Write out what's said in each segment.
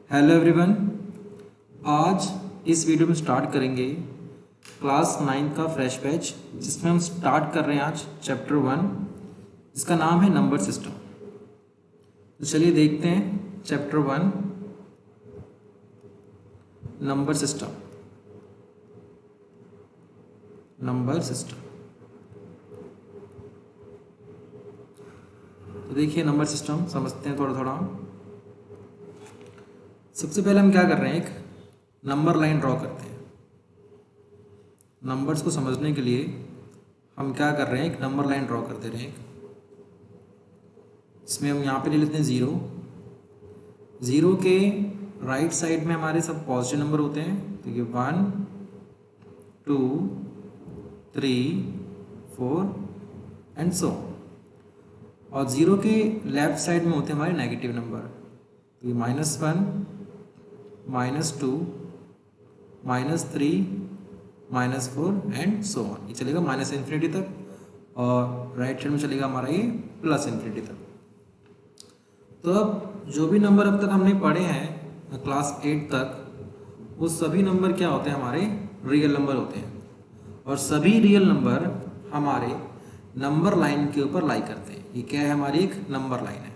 Hello everyone. आज इस video में स्टार्ट करेंगे क्लास 9 का फ्रेश बैच, जिसमें हम स्टार्ट कर रहे हैं आज चैप्टर 1, जिसका नाम है नंबर सिस्टम। तो चलिए देखते हैं chapter 1 number system. Number system तो देखिए नंबर सिस्टम समझते हैं थोड़ा थोड़ा। सबसे पहले हम क्या कर रहे हैं, एक नंबर लाइन ड्रॉ करते हैं। नंबर्स को समझने के लिए हम क्या कर रहे हैं, एक नंबर लाइन ड्रॉ कर दे रहे हैं। इसमें हम यहाँ पे ले लेते हैं ज़ीरो। ज़ीरो के राइट साइड में हमारे सब पॉजिटिव नंबर होते हैं, तो ये 1 2 3 4 एंड सो। और ज़ीरो के लेफ्ट साइड में होते हैं हमारे नेगेटिव नंबर, तो ये -1 -2 -3 -4 एंड सो ऑन। ये चलेगा -इन्फिनिटी तक, और राइट साइड में चलेगा हमारा ये +इन्फिनिटी तक। तो अब जो भी नंबर अब तक हमने पढ़े हैं क्लास 8 तक, वो सभी नंबर क्या होते हैं, हमारे रियल नंबर होते हैं। और सभी रियल नंबर हमारे नंबर लाइन के ऊपर लाई करते हैं। ये क्या है, हमारी एक नंबर लाइन है,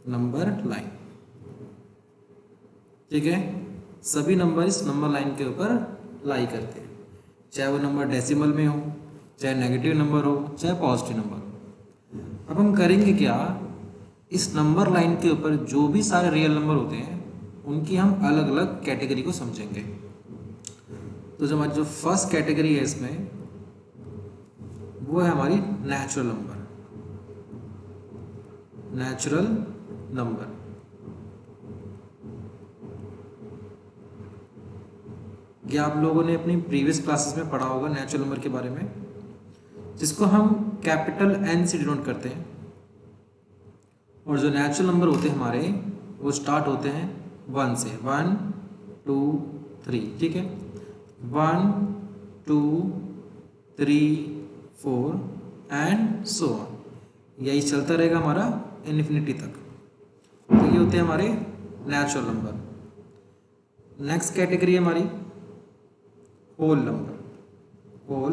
नंबर लाइन। ठीक है, सभी नंबर इस नंबर लाइन के ऊपर लाई करते हैं, चाहे वो नंबर डेसिमल में हो, चाहे नेगेटिव नंबर हो, चाहे पॉजिटिव नंबर हो। अब हम करेंगे क्या, इस नंबर लाइन के ऊपर जो भी सारे रियल नंबर होते हैं उनकी हम अलग अलग कैटेगरी को समझेंगे। तो जो हमारी जो फर्स्ट कैटेगरी है इसमें, वो है हमारी नेचुरल नंबर। नेचुरल नंबर ये आप लोगों ने अपनी प्रीवियस क्लासेस में पढ़ा होगा नेचुरल नंबर के बारे में, जिसको हम कैपिटल N से डिनोट करते हैं। और जो नेचुरल नंबर होते हैं हमारे, वो स्टार्ट होते हैं 1 से, 1 2 3। ठीक है, 1 2 3 4 एंड सो ऑन। यही चलता रहेगा हमारा इन्फिनिटी तक। तो ये होते हैं हमारे नेचुरल नंबर। नेक्स्ट कैटेगरी है हमारी होल नंबर। होल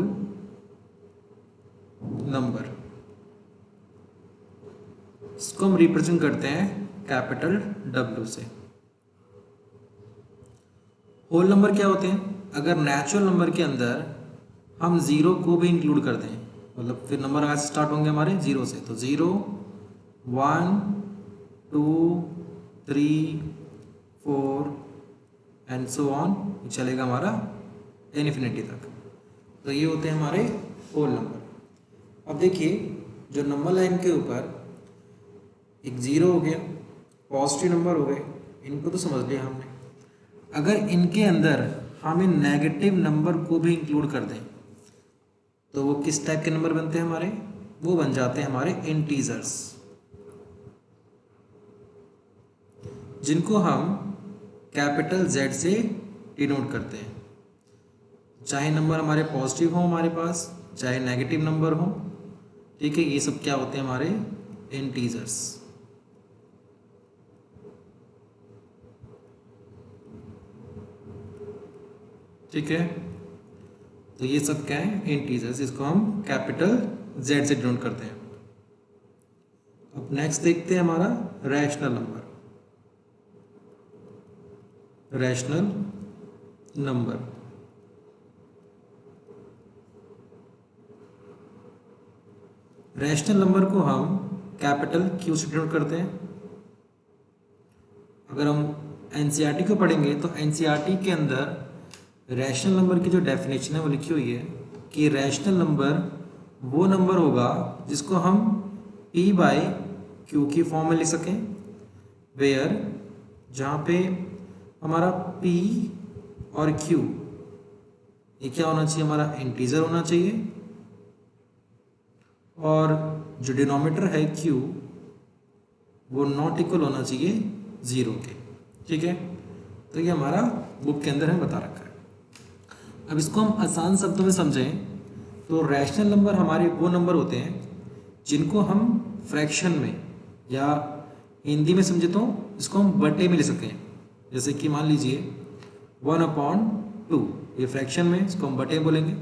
नंबर इसको हम रिप्रेजेंट करते हैं कैपिटल W से। होल नंबर क्या होते हैं, अगर नेचुरल नंबर के अंदर हम ज़ीरो को भी इंक्लूड कर दें, मतलब फिर नंबर आज स्टार्ट होंगे हमारे ज़ीरो से, तो 0 1 2 3 4 एंड सो ऑन, चलेगा हमारा इन्फिनिटी तक। तो ये होते हैं हमारे होल नंबर। अब देखिए, जो नंबर लाइन के ऊपर एक ज़ीरो हो गया, पॉजिटिव नंबर हो गए, इनको तो समझ लिया हमने। अगर इनके अंदर हम इन नेगेटिव नंबर को भी इंक्लूड कर दें, तो वो किस टाइप के नंबर बनते हैं हमारे, वो बन जाते हैं हमारे इंटीजर्स, जिनको हम कैपिटल Z से डिनोट करते हैं। चाहे नंबर हमारे पॉजिटिव हो हमारे पास, चाहे नेगेटिव नंबर हो। ठीक है, ये सब क्या होते हैं, हमारे इंटीजर्स। ठीक है, तो ये सब क्या है, इंटीजर्स, इसको हम कैपिटल Z से डिनोट करते हैं। अब नेक्स्ट देखते हैं हमारा rational number. Rational number rational number को हम कैपिटल Q से डिनोट करते हैं। अगर हम NCERT को पढ़ेंगे तो NCERT के अंदर रैशनल नंबर की जो डेफिनेशन है वो लिखी हुई है कि रैशनल नंबर वो नंबर होगा जिसको हम P/Q की फॉर्म में लिख सकें, वेयर जहाँ पे हमारा P और Q ये क्या होना चाहिए, हमारा इंटीजर होना चाहिए, और जो डिनोमिनेटर है Q वो नॉट इक्वल होना चाहिए 0 के। ठीक है, तो ये हमारा बुक के अंदर है बता रखा है। अब इसको हम आसान शब्दों में समझें तो रैशनल नंबर हमारे वो नंबर होते हैं जिनको हम फ्रैक्शन में या हिंदी में समझे तो इसको हम बटे में ले सकते हैं। जैसे कि मान लीजिए 1/2, ये फ्रैक्शन में, इसको हम बटे बोलेंगे।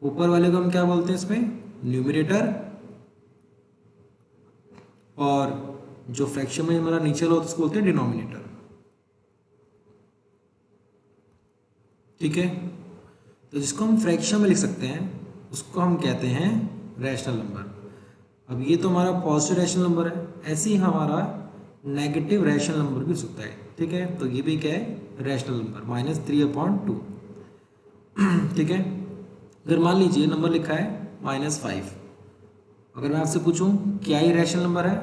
ऊपर वाले को हम क्या बोलते हैं इसमें, न्यूमरेटर, और जो फ्रैक्शन में हमारा नीचे वाला होता है उसको बोलते हैं डिनोमिनेटर। ठीक है, तो जिसको हम फ्रैक्शन में लिख सकते हैं उसको हम कहते हैं रैशनल नंबर। अब ये तो हमारा पॉजिटिव रैशनल नंबर है, ऐसे ही हमारा नेगेटिव रैशनल नंबर भी हो सकता है। ठीक है, तो ये भी क्या है, रैशनल नंबर, -3/2। ठीक है, अगर मान लीजिए नंबर लिखा है -5, अगर मैं आपसे पूछूं क्या ये रैशनल नंबर है,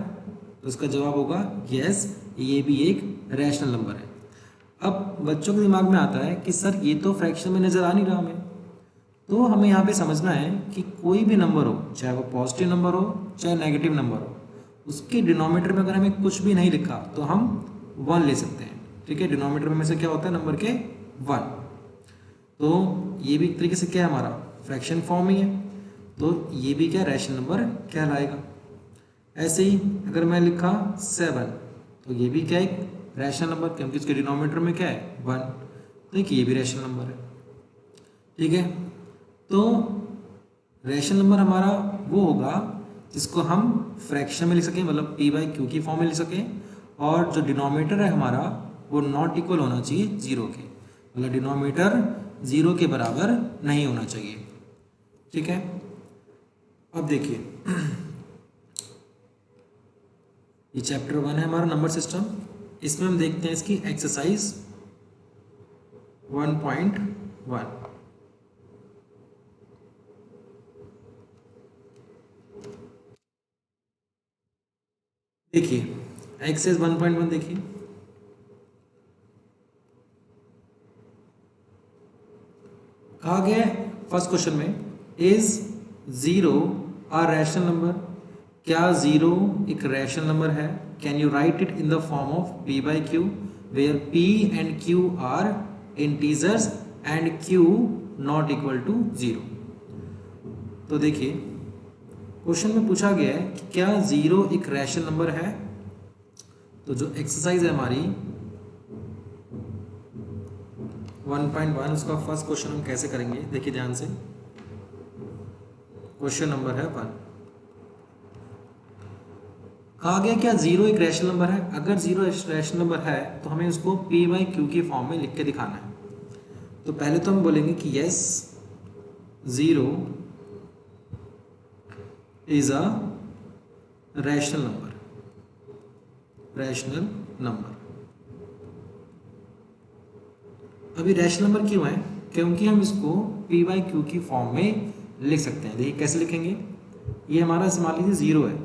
तो इसका जवाब होगा यस, ये भी एक रैशनल नंबर है। अब बच्चों के दिमाग में आता है कि सर ये तो फ्रैक्शन में नज़र आ नहीं रहा हमें, तो हमें यहाँ पे समझना है कि कोई भी नंबर हो, चाहे वो पॉजिटिव नंबर हो चाहे नेगेटिव नंबर हो, उसके डिनोमिनेटर में अगर हमें कुछ भी नहीं लिखा तो हम 1 ले सकते हैं। ठीक है, डिनोमिनेटर में से क्या होता है, नंबर के 1। तो ये भी एक तरीके से क्या है, हमारा फ्रैक्शन फॉर्म ही है, तो ये भी क्या रैशनल नंबर कहलाएगा। ऐसे ही अगर मैं लिखा 7, तो ये भी क्या है, एक रैशनल नंबर, क्योंकि इसके डिनोमिनेटर में क्या है 1, तो देखिए ये भी रैशनल नंबर है। ठीक है, तो रैशनल नंबर हमारा वो होगा जिसको हम फ्रैक्शन में लिख सकें, मतलब p/q की फॉर्म में लिख सकें, और जो डिनोमिनेटर है हमारा वो नॉट इक्वल होना चाहिए 0 के, मतलब डिनोमिनेटर 0 के बराबर नहीं होना चाहिए। ठीक है, अब देखिए ये चैप्टर 1 है हमारा नंबर सिस्टम, इसमें हम देखते हैं इसकी एक्सरसाइज 1.1। देखिए एक्सरसाइज 1.1 देखिए, कहा गया है फर्स्ट क्वेश्चन में, इज 0 अ रैशनल नंबर, क्या 0 एक रैशनल नंबर है, can you write it in the form of p/q where p and q are integers and q not equal to 0। तो देखिए क्वेश्चन में पूछा गया है कि क्या 0 एक रैशनल नंबर है। तो जो एक्सरसाइज है हमारी 1.1, उसका फर्स्ट क्वेश्चन हम कैसे करेंगे, देखिए ध्यान से। क्वेश्चन नंबर है 1, कहा गया क्या 0 एक रैशनल नंबर है। अगर 0 रैशनल नंबर है तो हमें उसको p/q की फॉर्म में लिख के दिखाना है। तो पहले तो हम बोलेंगे कि yes 0 is a rational number, rational number. अभी रैशनल नंबर क्यों है, क्योंकि हम इसको p/q की फॉर्म में लिख सकते हैं। देखिए कैसे लिखेंगे, ये हमारा मान लीजिए 0 है,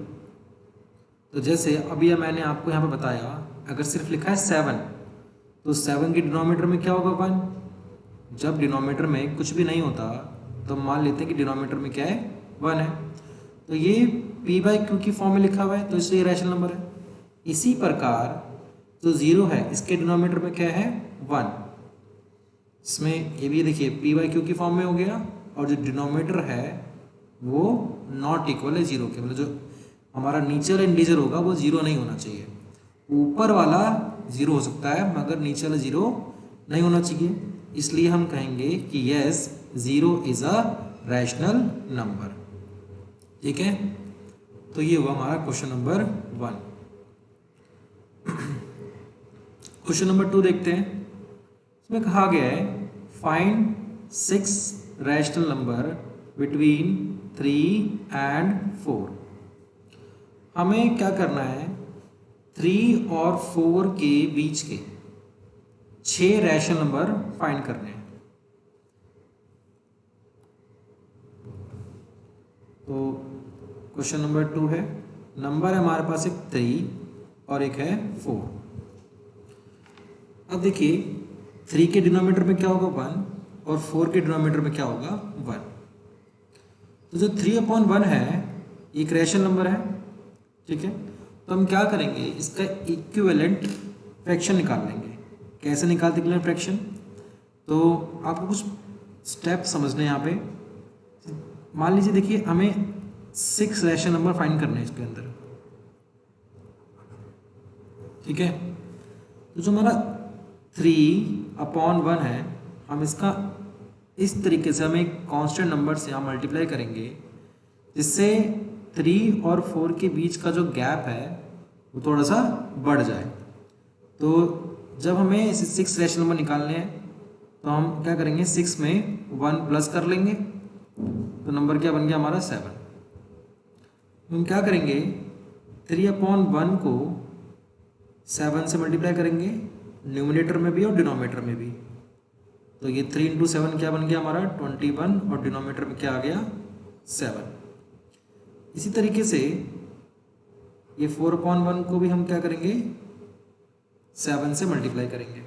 तो जैसे अभी मैंने आपको यहाँ पे बताया, अगर सिर्फ लिखा है 7, तो 7 के डिनोमिनेटर में क्या होगा 1। जब डिनोमिनेटर में कुछ भी नहीं होता तो मान लेते हैं कि डिनोमिनेटर में क्या है 1 है, तो ये p/q की फॉर्म में लिखा हुआ है, तो इसलिए रैशनल नंबर है। इसी प्रकार जो 0 है इसके डिनोमिनेटर में क्या है 1, इसमें ये भी देखिए p/q की फॉर्म में हो गया, और जो डिनोमिनेटर है वो नॉट इक्वल है 0 के, मतलब जो हमारा नीचे वाला इंटीजर होगा वो 0 नहीं होना चाहिए। ऊपर वाला 0 हो सकता है मगर नीचे वाला 0 नहीं होना चाहिए, इसलिए हम कहेंगे कि yes 0 is a rational number. ठीक है, तो ये हुआ हमारा क्वेश्चन नंबर 1। क्वेश्चन नंबर 2 देखते हैं, इसमें कहा गया है find 6 rational number between 3 and 4। हमें क्या करना है, 3 और 4 के बीच के 6 रैशनल नंबर फाइंड करने हैं। तो क्वेश्चन नंबर 2 है, नंबर है हमारे पास एक 3 और एक है 4। अब देखिए 3 के डिनोमिनेटर में क्या होगा 1 और 4 के डिनोमिनेटर में क्या होगा 1। तो जो 3/1 है एक रैशनल नंबर है। ठीक है, तो हम क्या करेंगे, इसका इक्विवेलेंट फ्रैक्शन निकाल लेंगे। कैसे निकालते हैं फ्रैक्शन, तो आपको कुछ स्टेप समझने यहाँ पे। मान लीजिए देखिए हमें 6 रैशनल नंबर फाइंड करने हैं इसके अंदर। ठीक है। तो जो हमारा 3/1 है, हम इसका इस तरीके से हम एक कांस्टेंट नंबर से हम मल्टीप्लाई करेंगे जिससे 3 और 4 के बीच का जो गैप है वो थोड़ा सा बढ़ जाए। तो जब हमें 6 रैशनल नंबर निकालने हैं तो हम क्या करेंगे, 6 में 1 प्लस कर लेंगे तो नंबर क्या बन गया हमारा 7। हम क्या करेंगे, 3/1 को 7 से मल्टीप्लाई करेंगे, न्यूमिनेटर में भी और डिनोमिनेटर में भी। तो ये 3 × 7 क्या बन गया हमारा 21 और डिनोमिनेटर में क्या आ गया 7। इसी तरीके से ये 4/1 को भी हम क्या करेंगे 7 से मल्टीप्लाई करेंगे।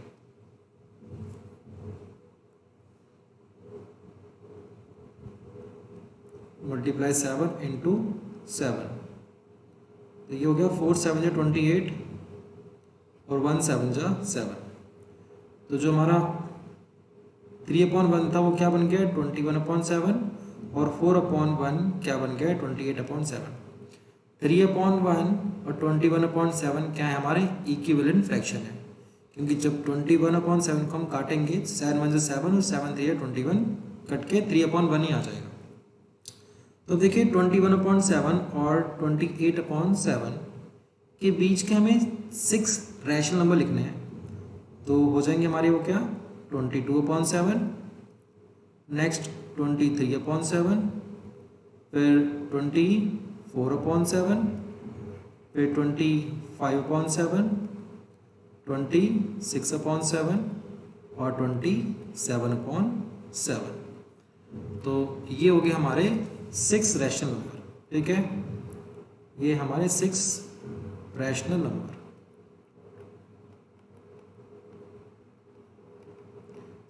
मल्टीप्लाई 7 × 7, तो ये हो गया 4 7 × 28 और 1 7 × 7। तो जो हमारा 3/1 था वो क्या बन गया 21/7 और 4/1 क्या बन गया 28/7। 3/1 और 21/7 क्या है हमारे इक्विवेलेंट फ्रैक्शन है, क्योंकि जब 21/7 को हम काटेंगे 7 1 7 और 7 3 21 कट के 3/1 ही आ जाएगा। तो देखिए 21/7 और 28/7 के बीच के हमें 6 रैशनल नंबर लिखने हैं, तो हो जाएंगे हमारे वो क्या 22/7, नेक्स्ट 23/7, फिर 24/7, फिर 25/7, 26/7 और 27/7। तो ये हो गए हमारे 6 रैशनल नंबर। ठीक है, ये हमारे 6 रैशनल नंबर,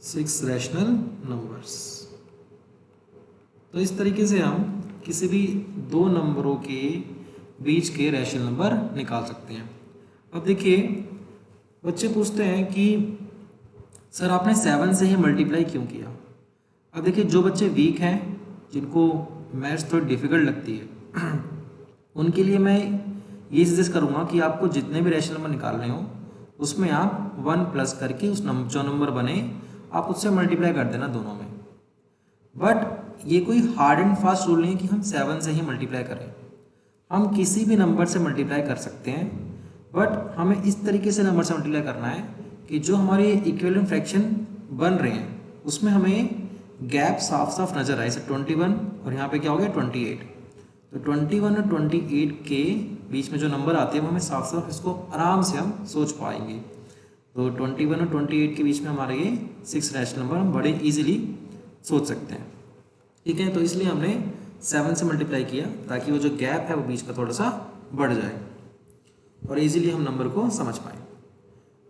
6 रैशनल नंबर्स। तो इस तरीके से हम किसी भी दो नंबरों के बीच के रैशनल नंबर निकाल सकते हैं। अब देखिए बच्चे पूछते हैं कि सर आपने 7 से ही मल्टीप्लाई क्यों किया। अब देखिए जो बच्चे वीक हैं, जिनको मैथ्स थोड़ी डिफिकल्ट लगती है उनके लिए मैं ये सजेस्ट करूँगा कि आपको जितने भी रैशनल नंबर निकालने हो उसमें आप 1 प्लस करके उस जो नंबर बने आप उससे मल्टीप्लाई कर देना दोनों में। बट ये कोई हार्ड एंड फास्ट रूल नहीं है कि हम 7 से ही मल्टीप्लाई करें, हम किसी भी नंबर से मल्टीप्लाई कर सकते हैं। बट हमें इस तरीके से नंबर से मल्टीप्लाई करना है कि जो हमारे इक्विवेलेंट फ्रैक्शन बन रहे हैं उसमें हमें गैप साफ साफ नजर आए। जैसे 21 और यहाँ पे क्या हो गया 28, तो 21 और 28 के बीच में जो नंबर आते हैं वो हमें साफ साफ इसको आराम से हम सोच पाएंगे। तो 21 और 28 के बीच में हमारे ये 6 रैशनल नंबर हम बड़े इजीली सोच सकते हैं। ठीक है, तो इसलिए हमने 7 से मल्टीप्लाई किया ताकि वो जो गैप है वो बीच का थोड़ा सा बढ़ जाए और इजीली हम नंबर को समझ पाए।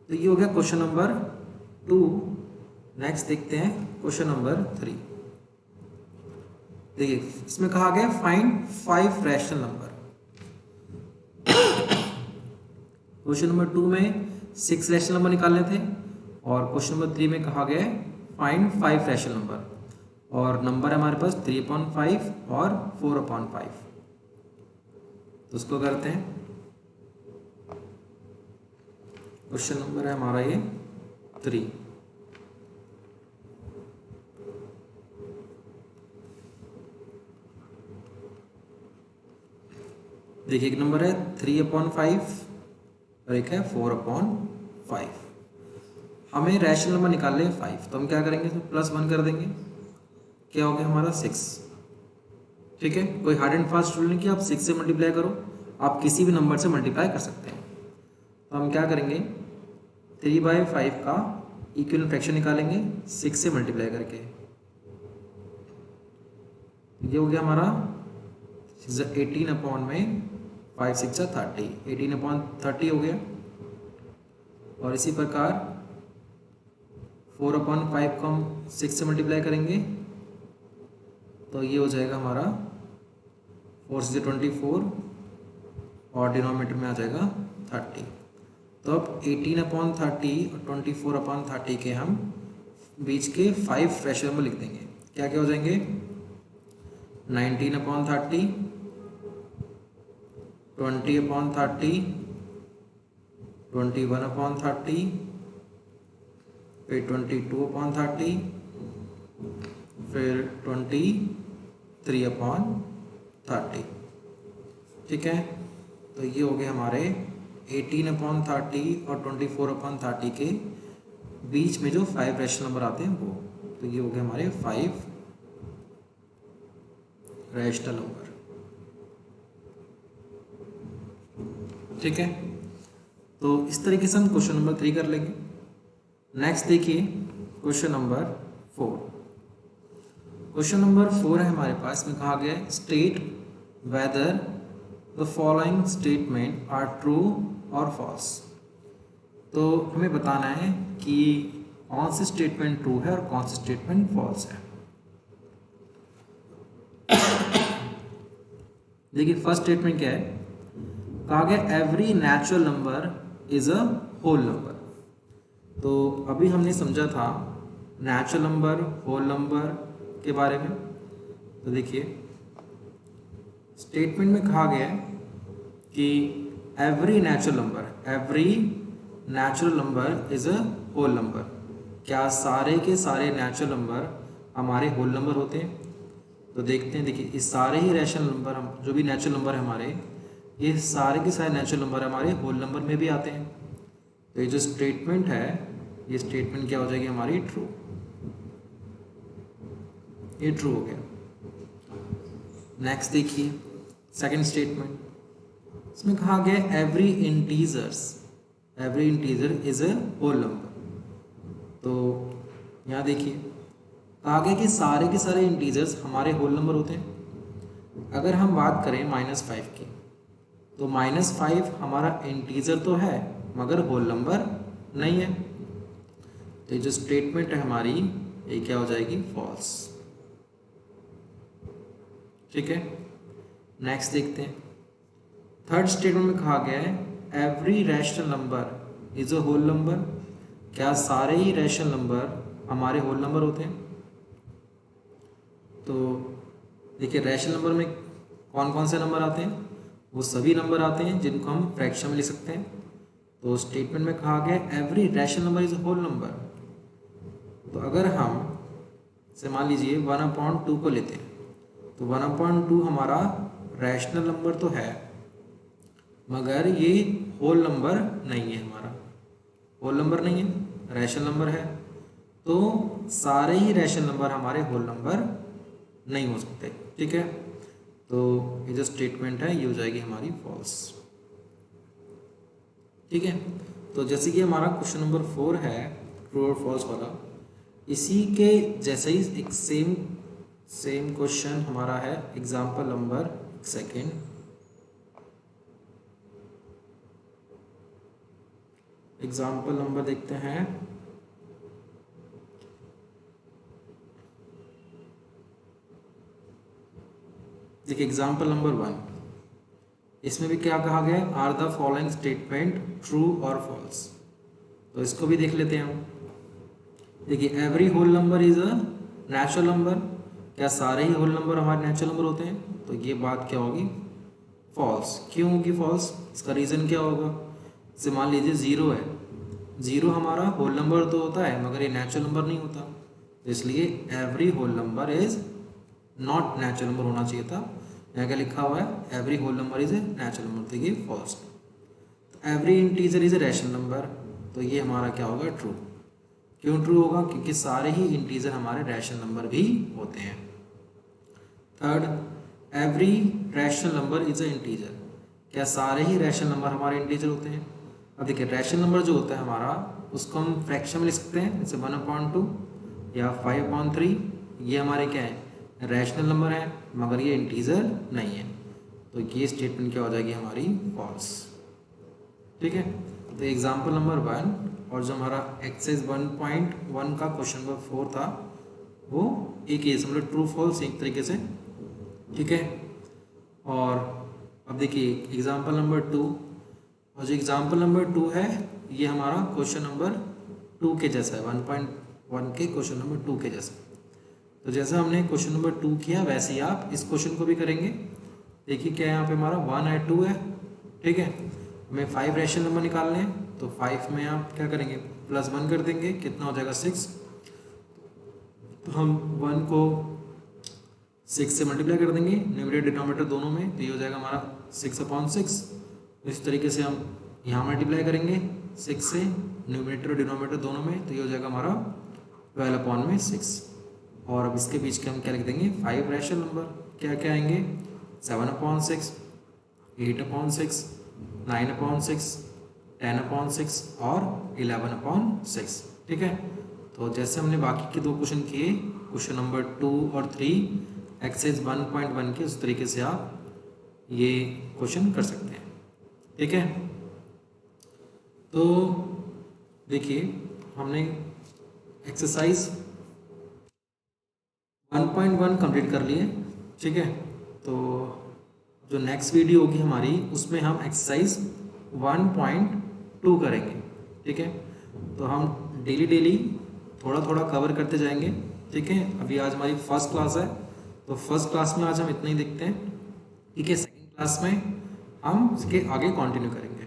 तो ये हो गया क्वेश्चन नंबर 2। नेक्स्ट देखते हैं क्वेश्चन नंबर 3। देखिए इसमें कहा गया find 5 rational number. Question number 2 में 6 रैशनल नंबर निकालने थे और क्वेश्चन नंबर 3 में कहा गया फाइंड 5 रैशनल नंबर, और नंबर है हमारे पास 3/5 और 4/5। तो उसको करते हैं। क्वेश्चन नंबर है हमारा ये 3। देखिए एक नंबर है 3/5 और एक है 4/5। हमें रैशनल नंबर निकालने हैं 5, तो हम क्या करेंगे तो +1 कर देंगे, क्या हो गया हमारा 6। ठीक है, कोई हार्ड एंड फास्ट रूल नहीं कि आप 6 से मल्टीप्लाई करो, आप किसी भी नंबर से मल्टीप्लाई कर सकते हैं। तो हम क्या करेंगे 3/5 का इक्विवेलेंट फ्रैक्शन निकालेंगे 6 से मल्टीप्लाई करके। ये हो गया हमारा 18 में 5 6 30, 18/30 हो गया। और इसी प्रकार 4/5 को हम 6 से मल्टीप्लाई करेंगे तो ये हो जाएगा हमारा 4 6 24 और डिनोमिनेटर में आ जाएगा 30। तो अब 18/30 और 24/30 के हम बीच के 5 रैशनल नंबर लिख देंगे। क्या क्या हो जाएंगे 19/30, 20/30, 21/30, फिर 22/30, फिर 23/30। ठीक है, तो ये हो गए हमारे 18/30 और 24/30 के बीच में जो 5 रैशनल नंबर आते हैं वो। तो ये हो गए हमारे 5 रैशनल नंबर। ठीक है, तो इस तरीके से हम क्वेश्चन नंबर 3 कर लेंगे। नेक्स्ट देखिए क्वेश्चन नंबर 4। क्वेश्चन नंबर 4 है हमारे पास में, कहा गया है state whether the following statements are true और फॉल्स। तो हमें बताना है कि कौन सी स्टेटमेंट ट्रू है और कौन सी स्टेटमेंट फॉल्स है। देखिए फर्स्ट स्टेटमेंट क्या है, कहा गया every natural number is a whole number. तो अभी हमने समझा था नेचुरल नंबर, होल नंबर के बारे में। तो देखिए स्टेटमेंट में कहा गया है कि every natural number is a whole number. क्या सारे के सारे नेचुरल नंबर हमारे होल नंबर होते हैं? तो देखते हैं। देखिए इस सारे ही रैशनल नंबर, हम जो भी नेचुरल नंबर है हमारे, ये सारे के सारे नेचुरल नंबर हमारे होल नंबर में भी आते हैं। तो ये जो स्टेटमेंट है, ये स्टेटमेंट क्या हो जाएगी हमारी? ट्रू। ये ट्रू हो गया। नेक्स्ट देखिए सेकंड स्टेटमेंट, इसमें कहा गया every integer is a whole number. तो यहाँ देखिए कहा गया कि सारे के सारे इंटीजर्स हमारे होल नंबर होते हैं। अगर हम बात करें -5 की, तो -5 हमारा इंटीजर तो है मगर होल नंबर नहीं है। तो ये जो स्टेटमेंट है हमारी, ये क्या हो जाएगी? फॉल्स। ठीक है, नेक्स्ट देखते हैं। थर्ड स्टेटमेंट में कहा गया है every rational number is a whole number. क्या सारे ही रैशनल नंबर हमारे होल नंबर होते हैं? तो देखिए रैशनल नंबर में कौन कौन से नंबर आते हैं? वो सभी नंबर आते हैं जिनको हम फ्रैक्शन में लिख सकते हैं। तो स्टेटमेंट में कहा गया every rational number is a whole number. तो अगर हम से मान लीजिए 1/2 को लेते हैं, तो 1/2 हमारा रैशनल नंबर तो है मगर ये होल नंबर नहीं है। हमारा होल नंबर नहीं है, रैशनल नंबर है। तो सारे ही रैशनल नंबर हमारे होल नंबर नहीं हो सकते। ठीक है, तो ये जो स्टेटमेंट है ये हो जाएगी हमारी फॉल्स। ठीक है, तो जैसे कि हमारा क्वेश्चन नंबर 4 है ट्रू और फॉल्स वाला, इसी के जैसे ही एक सेम क्वेश्चन हमारा है example number second. Example number देखते हैं। देखिए एग्जाम्पल नंबर 1, इसमें भी क्या कहा गया है? Are the following statement true और फॉल्स। तो इसको भी देख लेते हैं हम। देखिए every whole number is a natural number. क्या सारे ही होल नंबर हमारे नेचुरल नंबर होते हैं? तो ये बात क्या होगी? फॉल्स। क्यों होगी फॉल्स? इसका रीज़न क्या होगा? जैसे मान लीजिए 0 है, 0 हमारा होल नंबर तो होता है मगर ये नेचुरल नंबर नहीं होता। तो इसलिए every whole number is not natural number होना चाहिए था। यहाँ क्या लिखा हुआ है? Every whole number is a natural number. तो ये फॉल्स। तो every integer is a rational number. तो ये हमारा क्या होगा? ट्रू। क्यों ट्रू होगा? क्योंकि सारे ही इंटीजर हमारे रैशनल नंबर भी होते हैं। Third, every rational number is a integer. क्या सारे ही रैशनल नंबर हमारे इंटीजर होते हैं? अब देखिए रैशनल नंबर जो होता है हमारा, उसको हम फ्रैक्शन में लिख सकते हैं, जैसे 1/2 या 5/3। ये हमारे क्या है? रैशनल नंबर है मगर ये इंटीजर नहीं है। तो ये स्टेटमेंट क्या हो जाएगी हमारी? फॉल्स। ठीक है, तो एग्जाम्पल नंबर 1 और जो हमारा एक्सरसाइज 1.1 का क्वेश्चन नंबर 4 था वो एक ही, मतलब ट्रू फॉल्स एक तरीके से। ठीक है, और अब देखिए एग्जाम्पल नंबर 2, और जो एग्जाम्पल नंबर 2 है ये हमारा क्वेश्चन नंबर 2 के जैसा है, 1.1 के क्वेश्चन नंबर 2 के जैसा। तो जैसा हमने क्वेश्चन नंबर 2 किया वैसे ही आप इस क्वेश्चन को भी करेंगे। देखिए क्या है यहाँ पे हमारा 1 है, 2 है। ठीक है, हमें 5 रैशनल नंबर निकालने हैं, तो 5 में आप क्या करेंगे, +1 कर देंगे, कितना हो जाएगा 6। तो हम 1 को 6 से मल्टीप्लाई कर देंगे न्यूमरेटर डिनोमिनेटर दोनों में, तो ये हो जाएगा हमारा 6/6। इस तरीके से हम यहाँ मल्टीप्लाई करेंगे 6 से न्यूमरेटर और डिनोमिनेटर दोनों में, तो ये हो जाएगा हमारा 12/6। और अब इसके बीच के हम क्या लिख देंगे, 5 रैशनल नंबर क्या क्या आएंगे, 7/6, 8/6, 9/6, 10/6 और 11/6। ठीक है, तो जैसे हमने बाकी के 2 क्वेश्चन किए, क्वेश्चन नंबर 2 और 3 एक्सरसाइज 1.1 के, उस तरीके से आप ये क्वेश्चन कर सकते हैं। ठीक है, तो देखिए हमने एक्सरसाइज 1.1 कंप्लीट कर लिए। ठीक है, तो जो नेक्स्ट वीडियो होगी हमारी, उसमें हम एक्सरसाइज 1.2 करेंगे। ठीक है, तो हम डेली थोड़ा थोड़ा कवर करते जाएंगे। ठीक है, अभी आज हमारी फर्स्ट क्लास है, तो फर्स्ट क्लास में आज हम इतना ही देखते हैं। ठीक है, सेकंड क्लास में हम इसके आगे कंटिन्यू करेंगे।